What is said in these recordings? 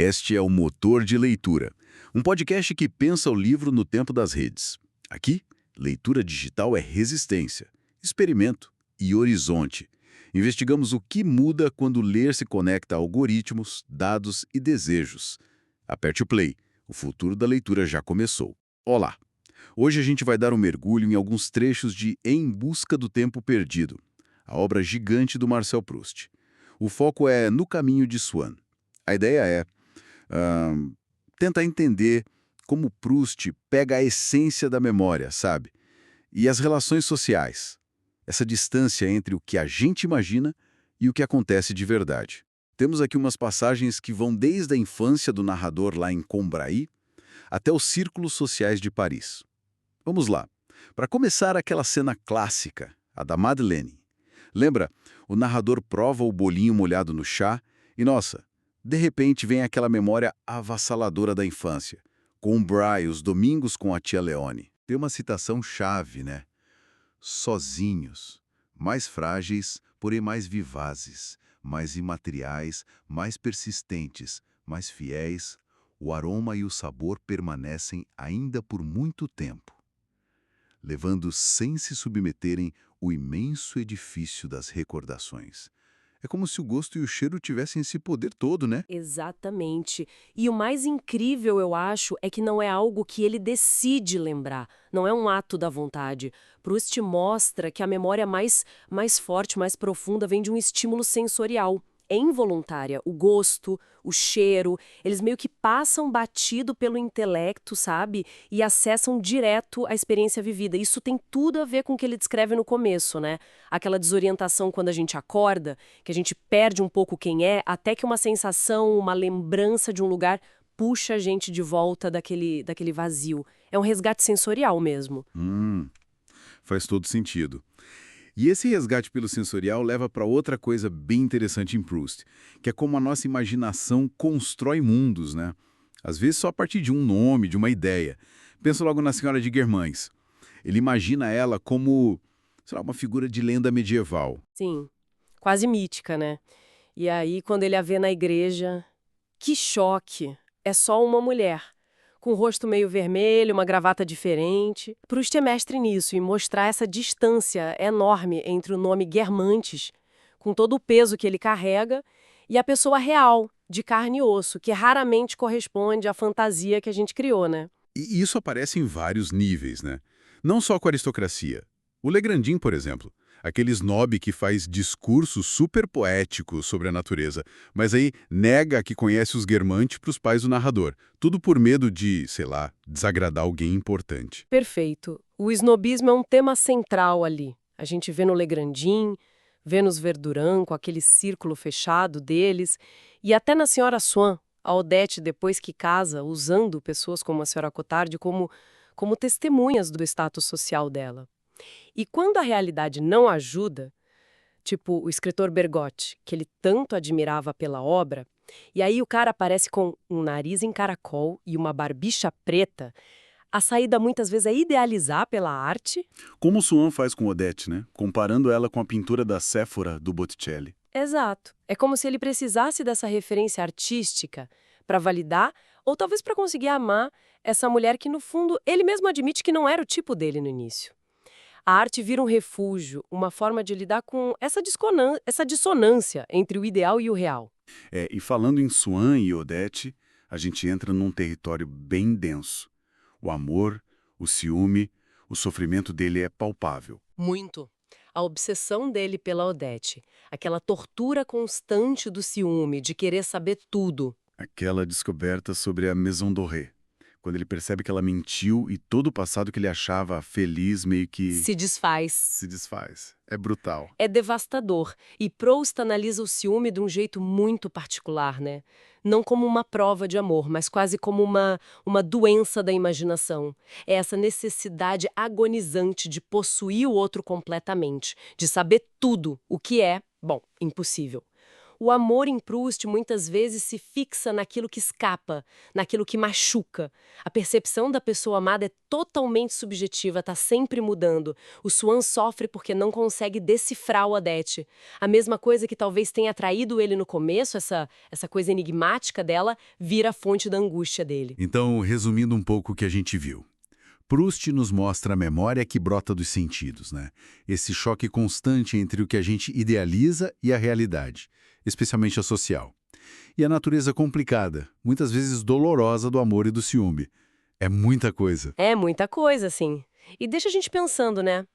Este é o Motor de Leitura, um podcast que pensa o livro no tempo das redes. Aqui, leitura digital é resistência, experimento e horizonte. Investigamos o que muda quando ler se conecta a algoritmos, dados e desejos. Aperte o play, o futuro da leitura já começou. Olá! Hoje a gente vai dar um mergulho em alguns trechos de Em Busca do Tempo Perdido, a obra gigante do Marcel Proust. O foco é no caminho de Swann. A ideia é tentar entender como Proust pega a essência da memória, sabe? E as relações sociais. Essa distância entre o que a gente imagina e o que acontece de verdade. Temos aqui umas passagens que vão desde a infância do narrador lá em Combray até os círculos sociais de Paris. Vamos lá. Para começar, aquela cena clássica, a da Madeleine. Lembra? O narrador prova o bolinho molhado no chá e, nossa, de repente vem aquela memória avassaladora da infância, com o Bry, os domingos com a tia Leone. Tem uma citação chave, né? Sozinhos, mais frágeis, porém mais vivazes, mais imateriais, mais persistentes, mais fiéis, o aroma e o sabor permanecem ainda por muito tempo, levando sem se submeterem o imenso edifício das recordações. É como se o gosto e o cheiro tivessem esse poder todo, né? Exatamente. E o mais incrível, eu acho, é que não é algo que ele decide lembrar. Não é um ato da vontade. Proust mostra que a memória mais forte, mais profunda, vem de um estímulo sensorial. É involuntária. O gosto, o cheiro, eles meio que passam batido pelo intelecto, sabe? E acessam direto a experiência vivida. Isso tem tudo a ver com o que ele descreve no começo, né? Aquela desorientação quando a gente acorda, que a gente perde um pouco quem é, até que uma sensação, uma lembrança de um lugar puxa a gente de volta daquele vazio. É um resgate sensorial mesmo. Faz todo sentido. E esse resgate pelo sensorial leva para outra coisa bem interessante em Proust, que é como a nossa imaginação constrói mundos, né? Às vezes só a partir de um nome, de uma ideia. Pensa logo na Senhora de Guermantes. Ele imagina ela como, sei lá, uma figura de lenda medieval. Sim, quase mítica, né? E aí, quando ele a vê na igreja, que choque! É só uma mulher, com o rosto meio vermelho, uma gravata diferente. Proust é mestre nisso, em mostrar essa distância enorme entre o nome Guermantes, com todo o peso que ele carrega, e a pessoa real, de carne e osso, que raramente corresponde à fantasia que a gente criou, né? E isso aparece em vários níveis, né? Não só com a aristocracia. O Legrandin, por exemplo, aquele snob que faz discursos super poéticos sobre a natureza, mas aí nega que conhece os Guermantes para os pais do narrador. Tudo por medo de, sei lá, desagradar alguém importante. Perfeito. O snobismo é um tema central ali. A gente vê no Legrandin, vê nos Verduran, com aquele círculo fechado deles, e até na Senhora Swann, a Odette, depois que casa, usando pessoas como a Senhora Cottard como testemunhas do status social dela. E quando a realidade não ajuda, tipo o escritor Bergotte, que ele tanto admirava pela obra, e aí o cara aparece com um nariz em caracol e uma barbicha preta, a saída muitas vezes é idealizar pela arte. Como Swann faz com Odette, né? Comparando ela com a pintura da Séfora do Botticelli. Exato. É como se ele precisasse dessa referência artística para validar, ou talvez para conseguir amar essa mulher que, no fundo, ele mesmo admite que não era o tipo dele no início. A arte vira um refúgio, uma forma de lidar com essa dissonância entre o ideal e o real. E falando em Swann e Odette, a gente entra num território bem denso. O amor, o ciúme, o sofrimento dele é palpável. Muito. A obsessão dele pela Odete, aquela tortura constante do ciúme, de querer saber tudo. Aquela descoberta sobre a Maison Doré, quando ele percebe que ela mentiu e todo o passado que ele achava feliz meio que Se desfaz. se desfaz. É brutal. É devastador. E Proust analisa o ciúme de um jeito muito particular, né? Não como uma prova de amor, mas quase como uma doença da imaginação. É essa necessidade agonizante de possuir o outro completamente, de saber tudo, o que é, bom, impossível. O amor em Proust muitas vezes se fixa naquilo que escapa, naquilo que machuca. A percepção da pessoa amada é totalmente subjetiva, está sempre mudando. O Swann sofre porque não consegue decifrar o Odete. A mesma coisa que talvez tenha atraído ele no começo, essa coisa enigmática dela, vira a fonte da angústia dele. Então, resumindo um pouco o que a gente viu. Proust nos mostra a memória que brota dos sentidos, né? Esse choque constante entre o que a gente idealiza e a realidade, especialmente a social. E a natureza complicada, muitas vezes dolorosa do amor e do ciúme. É muita coisa. É muita coisa, sim. E deixa a gente pensando, né?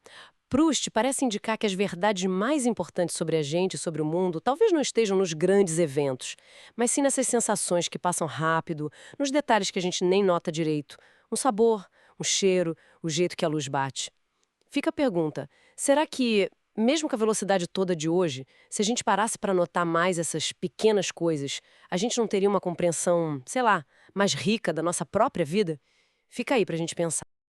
Proust parece indicar que as verdades mais importantes sobre a gente e sobre o mundo talvez não estejam nos grandes eventos, mas sim nessas sensações que passam rápido, nos detalhes que a gente nem nota direito. Um sabor, um cheiro, o jeito que a luz bate. Fica a pergunta, será que, mesmo com a velocidade toda de hoje, se a gente parasse para notar mais essas pequenas coisas, a gente não teria uma compreensão, sei lá, mais rica da nossa própria vida? Fica aí pra gente pensar.